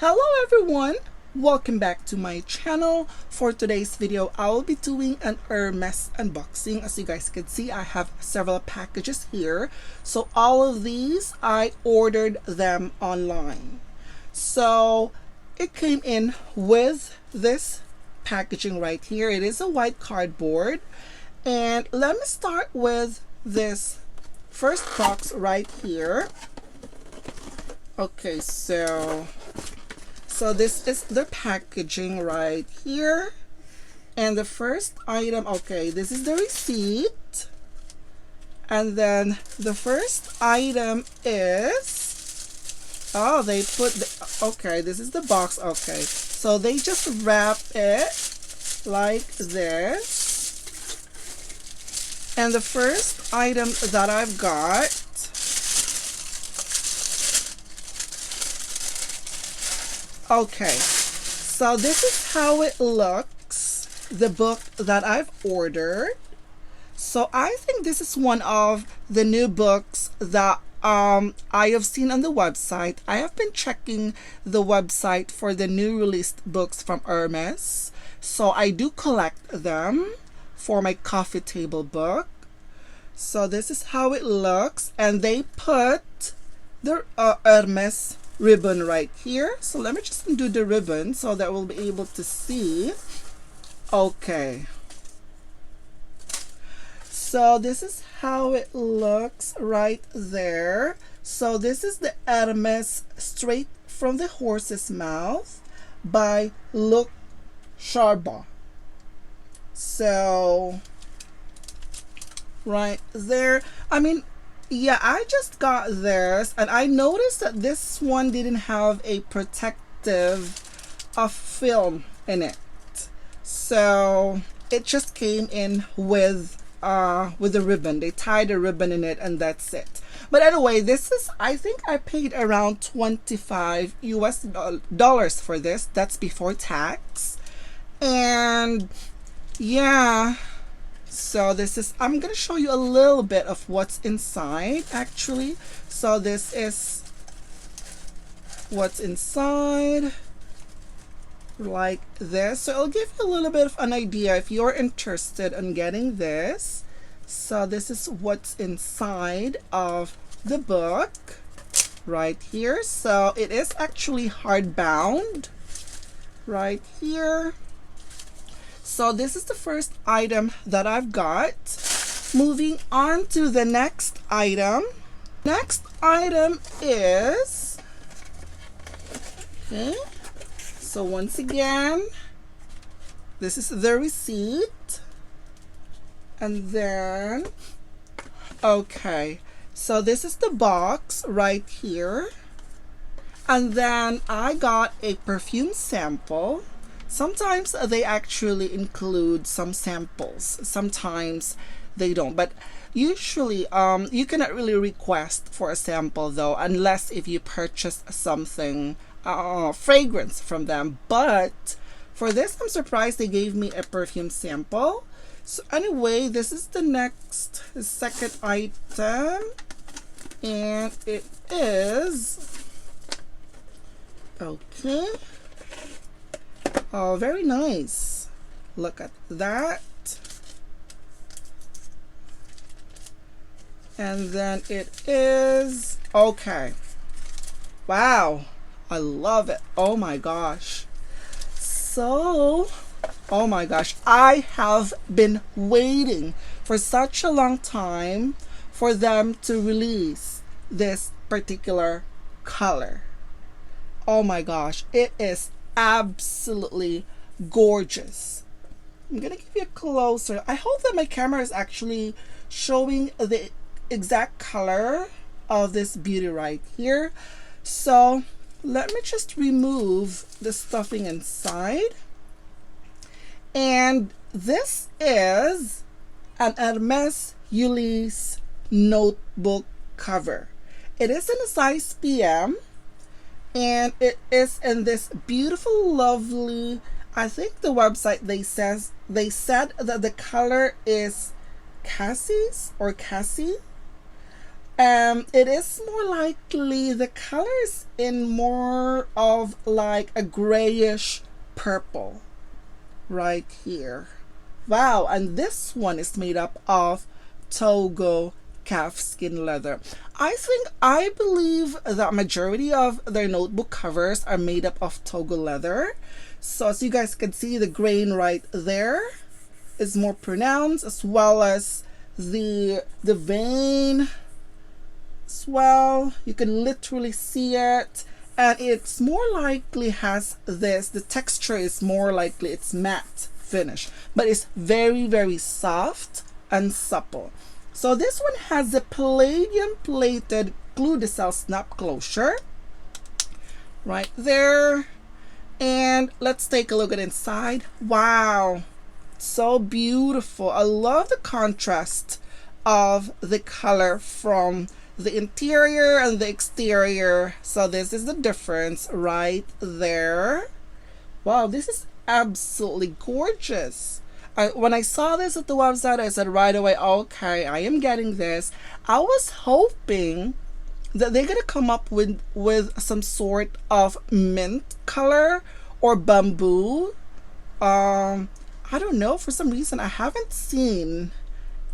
Hello everyone, welcome back to my channel. For today's video I will be doing an Hermes unboxing. As you guys can see, I have several packages here. So all of these I ordered them online. So it came in with this packaging right here. It is a white cardboard, and let me start with this first box right here. Okay, so this is the packaging right here, and the first item, okay, this is the receipt, and then the first item is, oh, they put the, okay, this is the box. Okay, so they just wrap it like this, and the first item that I've got, okay, so this is how it looks, the book that I've ordered. So I think this is one of the new books that I have seen on the website. I have been checking the website for the new released books from Hermes. So I do collect them for my coffee table book. So this is how it looks, and they put the Hermes ribbon right here. So let me just undo the ribbon so that we'll be able to see. Okay, so this is how it looks right there. So this is the Hermes Straight from the Horse's Mouth by Luc Charbon. So right there, I mean, yeah, I just got this, and I noticed that this one didn't have a protective film in it. So it just came in with the ribbon. They tied a ribbon in it, and that's it. But anyway, this is, I think I paid around $25 US for this. That's before tax. And yeah, so this is, I'm going to show you a little bit of what's inside actually. So this is what's inside like this. So it'll give you a little bit of an idea if you're interested in getting this. So this is what's inside of the book right here. So it is actually hardbound right here. So this is the first item that I've got. Moving on to the next item. Next item is, okay, so once again, this is the receipt. And then, okay, so this is the box right here. And then I got a perfume sample. Sometimes they actually include some samples, sometimes they don't, but usually you cannot really request for a sample though, unless if you purchase something fragrance from them. But for this, I'm surprised they gave me a perfume sample. So anyway, this is the second item, and it is, okay, oh, very nice. Look at that. And then it is, okay, wow, I love it. Oh my gosh. So, oh my gosh, I have been waiting for such a long time for them to release this particular color. Oh my gosh, it is absolutely gorgeous. I'm gonna give you a closer. I hope that my camera is actually showing the exact color of this beauty right here. So let me just remove the stuffing inside. And this is an Hermes Ulysse notebook cover. It is in a size PM, and it is in this beautiful, lovely, I think the website they said that the color is Cassie. It is more likely the colors in more of like a grayish purple right here. Wow, and this one is made up of Togo calfskin leather. I believe that majority of their notebook covers are made up of Togo leather. So as you guys can see, the grain right there is more pronounced, as well as the vein as well. You can literally see it, and it's more likely has this, the texture is more likely it's matte finish, but it's very soft and supple. So this one has the palladium plated glue de cell snap closure right there. And let's take a look at inside. Wow, so beautiful. I love the contrast of the color from the interior and the exterior. So this is the difference right there. Wow, this is absolutely gorgeous. When I saw this at the website, I said right away, okay, I am getting this. I was hoping that they're gonna come up with some sort of mint color or bamboo. I don't know, for some reason I haven't seen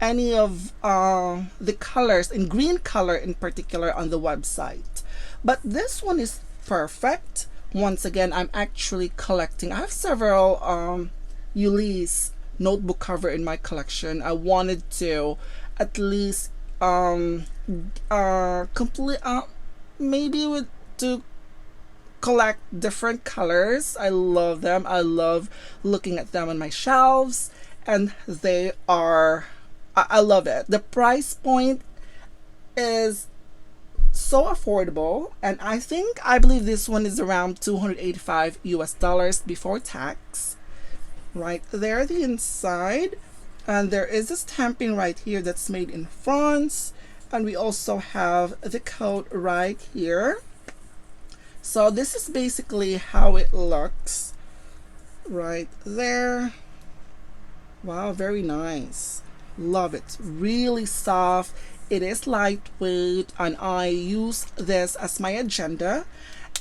any of the colors in green color in particular on the website, but this one is perfect. Once again, I'm actually collecting. I have several Ulysses notebook cover in my collection. I wanted to at least complete maybe with to collect different colors. I love them. I love looking at them on my shelves, and they are, I love it. The price point is so affordable, and I believe this one is around 285 US dollars before tax. Right there, the inside, and there is a stamping right here that's made in France, and we also have the code right here. So this is basically how it looks right there. Wow, very nice. Love it. Really soft. It is lightweight, and I use this as my agenda.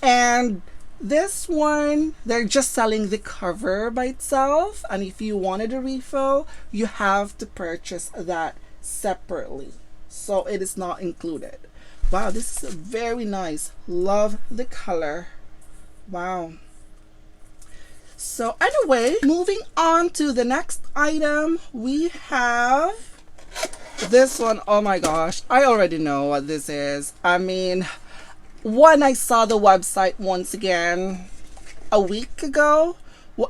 And this one, they're just selling the cover by itself, and if you wanted a refill, you have to purchase that separately, so it is not included. Wow, this is very nice. Love the color. Wow. So anyway, moving on to the next item, we have this one. Oh my gosh, I already know what this is. I mean, when I saw the website once again a week ago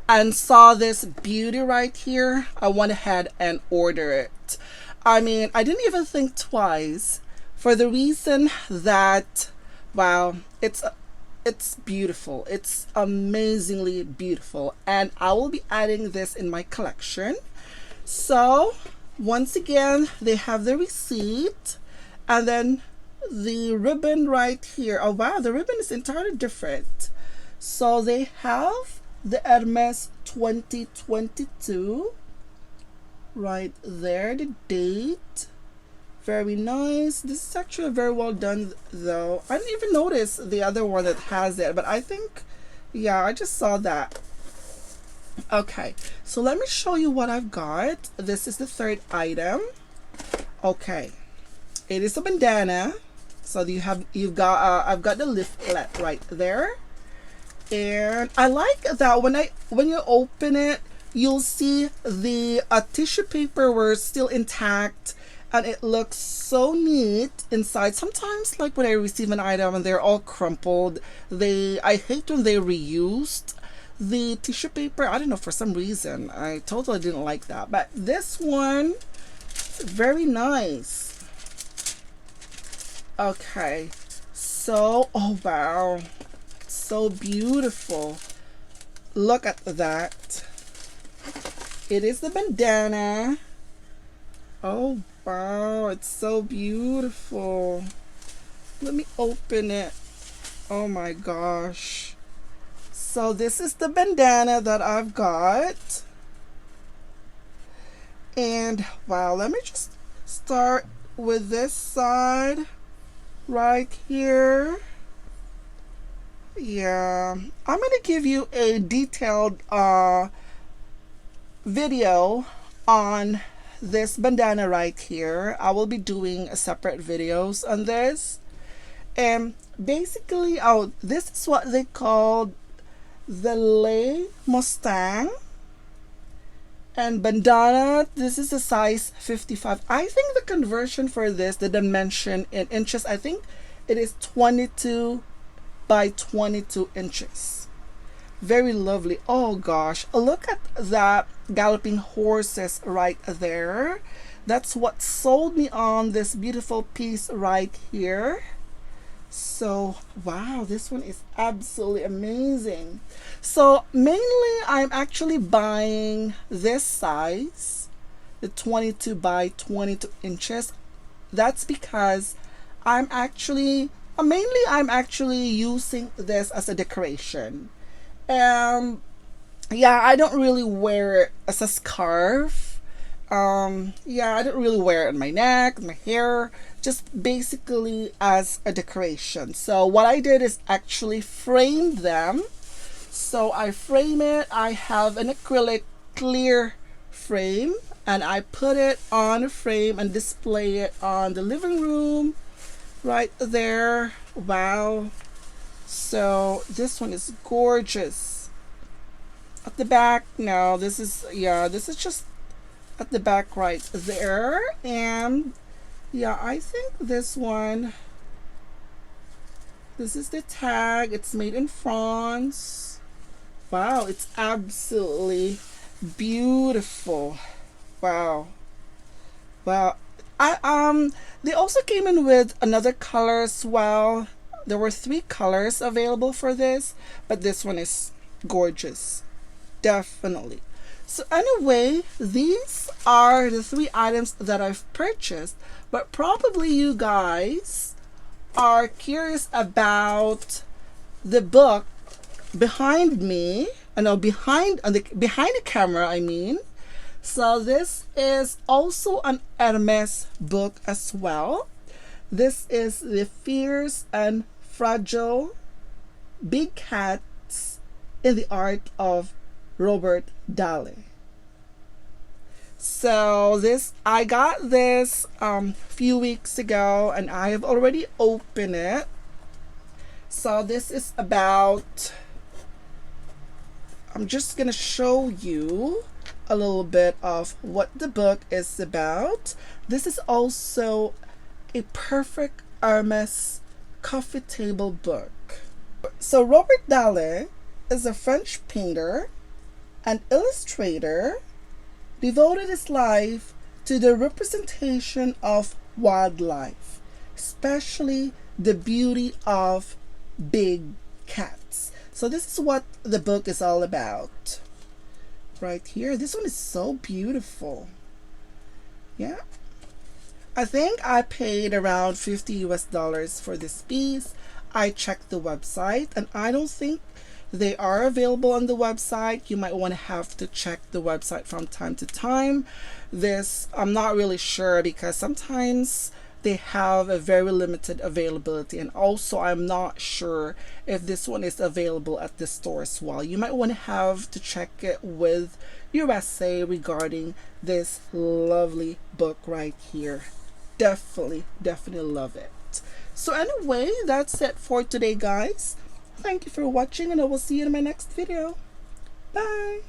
and saw this beauty right here, I went ahead and ordered it. I mean, I didn't even think twice, for the reason that, wow, it's beautiful. It's amazingly beautiful, and I will be adding this in my collection. So once again, they have the receipt, and then the ribbon right here. Oh wow, the ribbon is entirely different. So they have the Hermes 2022 right there, the date. Very nice. This is actually very well done though. I didn't even notice the other one that has it, but I think, yeah, I just saw that. Okay, so let me show you what I've got. This is the third item. Okay, it is a bandana. So you've got I've got the leaflet right there, and I like that when you open it, you'll see the tissue paper were still intact, and it looks so neat inside. Sometimes, like when I receive an item and they're all crumpled, I hate when they reused the tissue paper. I don't know, for some reason I totally didn't like that, but this one, very nice. Okay, so, oh wow, so beautiful. Look at that. It is the bandana. Oh wow, it's so beautiful. Let me open it. Oh my gosh. So this is the bandana that I've got. And wow, let me just start with this side. right here. Yeah, I'm gonna give you a detailed video on this bandana right here. I will be doing a separate videos on this. And basically, oh, this is what they call the lay Mustang. And bandana, this is a size 55. I think the conversion for this, the dimension in inches, I think it is 22 by 22 inches. Very lovely. Oh gosh, look at that galloping horses right there. That's what sold me on this beautiful piece right here. So wow, this one is absolutely amazing. So mainly I'm actually buying this size, the 22 by 22 inches. That's because I'm actually I'm actually using this as a decoration. Yeah, I don't really wear it as a scarf. Yeah, I don't really wear it on my neck, my hair, just basically as a decoration. So what I did is actually frame them. So I frame it. I have an acrylic clear frame, and I put it on a frame and display it on the living room right there. Wow. So this one is gorgeous. At the back, no, this is, yeah, this is just at the back right there. And yeah, I think this one, this is the tag. It's made in France. Wow, it's absolutely beautiful. Wow. Wow. They also came in with another color as well. There were 3 colors available for this, but this one is gorgeous. Definitely. So anyway, these are the 3 items that I've purchased, but probably you guys are curious about the book behind me. I know, behind the camera, I mean. So this is also an Hermes book as well. This is The Fierce and Fragile Big Cats in the Art of Robert Daly. So this, I got this few weeks ago, and I have already opened it. So this is about, I'm just gonna show you a little bit of what the book is about. This is also a perfect Hermes coffee table book. So Robert Daly is a French painter and illustrator, devoted his life to the representation of wildlife, especially the beauty of big cats. So this is what the book is all about. Right here. This one is so beautiful. Yeah. I think I paid around $50 for this piece. I checked the website, and I don't think they are available on the website. You might want to have to check the website from time to time. This, I'm not really sure, because sometimes they have a very limited availability, and also I'm not sure if this one is available at the store as well. You might want to have to check it with USA regarding this lovely book right here. Definitely love it. So anyway, that's it for today, guys. Thank you for watching, and I will see you in my next video. Bye.